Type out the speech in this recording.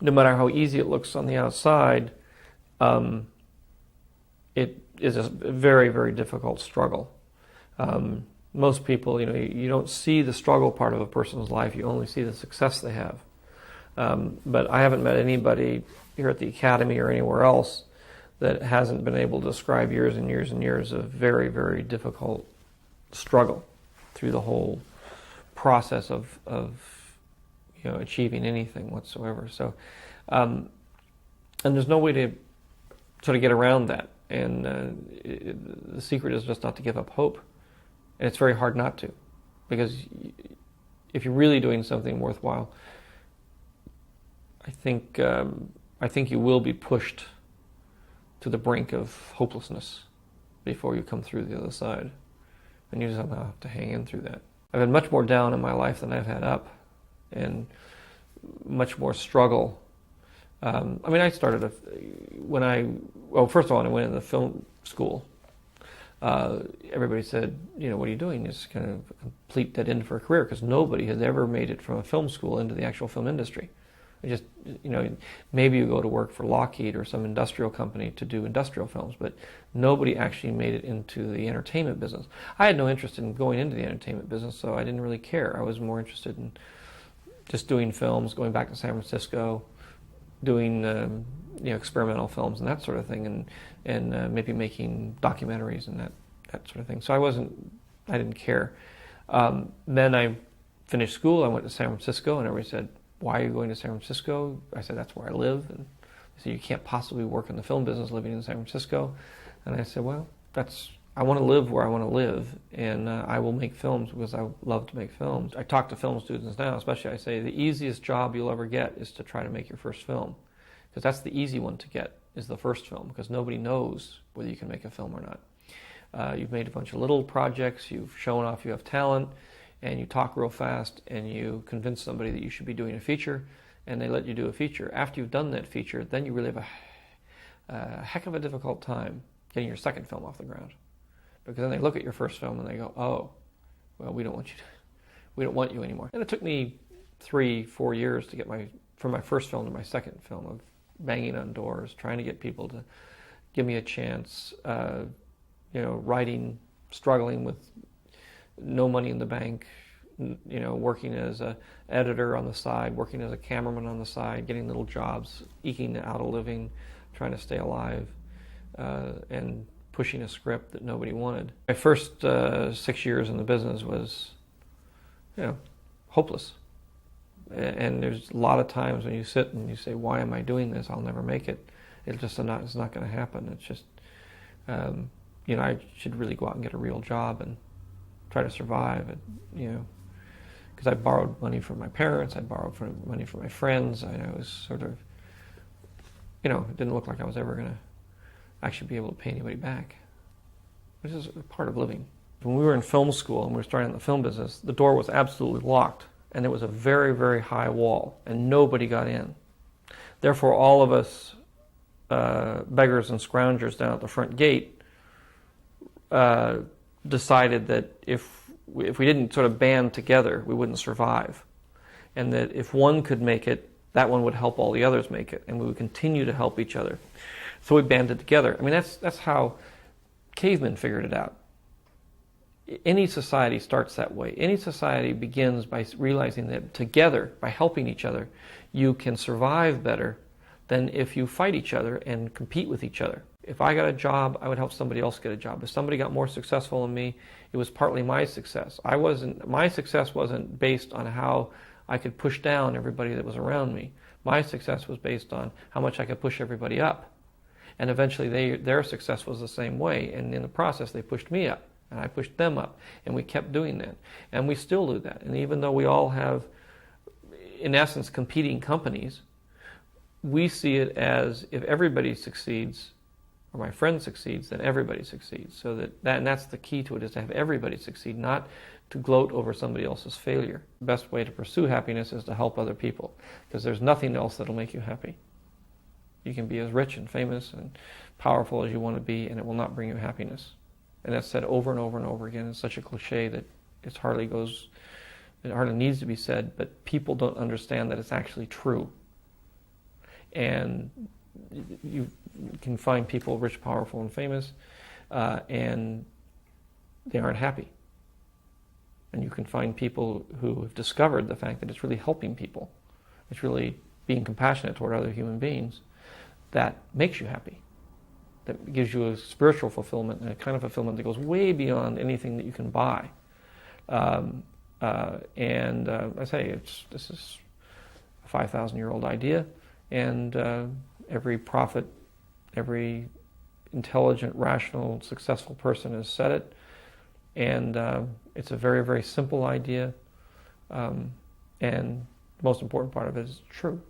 no matter how easy it looks on the outside, it is a very, very difficult struggle. Most people, you don't see the struggle part of a person's life, you only see the success they have. But I haven't met anybody here at the Academy or anywhere else that hasn't been able to describe years and years and years of very, very difficult struggle through the whole process of achieving anything whatsoever. So, and there's no way to sort of get around that. And the secret is just not to give up hope. And it's very hard not to, because if you're really doing something worthwhile, I think you will be pushed to the brink of hopelessness before you come through the other side. And you just somehow have to hang in through that. I've had much more down in my life than I've had up, and much more struggle. I started first of all, when I went into film school, everybody said, what are you doing? It's kind of a complete dead end for a career, because nobody has ever made it from a film school into the actual film industry. Just, maybe you go to work for Lockheed or some industrial company to do industrial films, but nobody actually made it into the entertainment business. I had no interest in going into the entertainment business, so I didn't really care. I was more interested in just doing films, going back to San Francisco, doing experimental films and that sort of thing, and maybe making documentaries and that sort of thing. So I didn't care. Then I finished school. I went to San Francisco, and everybody said, "Why are you going to San Francisco?" I said, "That's where I live." And they said, "You can't possibly work in the film business living in San Francisco." And I said, "Well, I want to live where I want to live, and I will make films because I love to make films." I talk to film students now, especially, I say the easiest job you'll ever get is to try to make your first film, because that's the easy one to get, is the first film, because nobody knows whether you can make a film or not. You've made a bunch of little projects, you've shown off you have talent, and you talk real fast, and you convince somebody that you should be doing a feature, and they let you do a feature. After you've done that feature, then you really have a heck of a difficult time getting your second film off the ground. Because then they look at your first film and they go, "Oh, well, we don't want you anymore." And it took me 3-4 years to get from my first film to my second film, of banging on doors, trying to get people to give me a chance, writing, struggling with no money in the bank, working as an editor on the side, working as a cameraman on the side, getting little jobs, eking out a living, trying to stay alive, and pushing a script that nobody wanted. My first 6 years in the business was, hopeless. And there's a lot of times when you sit and you say, "Why am I doing this? I'll never make it." It's not going to happen. It's just, I should really go out and get a real job and try to survive. Because I borrowed money from my parents, I borrowed money from my friends. I was sort of, it didn't look like I was ever going to actually be able to pay anybody back, which is a part of living. When we were in film school and we were starting in the film business, the door was absolutely locked, and there was a very, very high wall, and nobody got in. Therefore, all of us beggars and scroungers down at the front gate decided that if we didn't sort of band together, we wouldn't survive, and that if one could make it, that one would help all the others make it, and we would continue to help each other. So we banded together. That's how cavemen figured it out. Any society starts that way. Any society begins by realizing that together, by helping each other, you can survive better than if you fight each other and compete with each other. If I got a job, I would help somebody else get a job. If somebody got more successful than me, it was partly my success. My success wasn't based on how I could push down everybody that was around me. My success was based on how much I could push everybody up. And eventually their success was the same way, and in the process they pushed me up, and I pushed them up, and we kept doing that. And we still do that. And even though we all have, in essence, competing companies, we see it as, if everybody succeeds, or my friend succeeds, then everybody succeeds. So that's the key to it, is to have everybody succeed, not to gloat over somebody else's failure. The best way to pursue happiness is to help other people, because there's nothing else that'll make you happy. You can be as rich and famous and powerful as you want to be, and it will not bring you happiness. And that's said over and over and over again. It's such a cliche that it hardly needs to be said, but people don't understand that it's actually true. and you can find people rich, powerful, and famous, and they aren't happy. And you can find people who have discovered the fact that it's really helping people. It's really being compassionate toward other human beings that makes you happy. That gives you a spiritual fulfillment and a kind of fulfillment that goes way beyond anything that you can buy. I say this is a 5,000-year-old idea, and every prophet, every intelligent, rational, successful person has said it, and it's a very, very simple idea, and the most important part of it is true.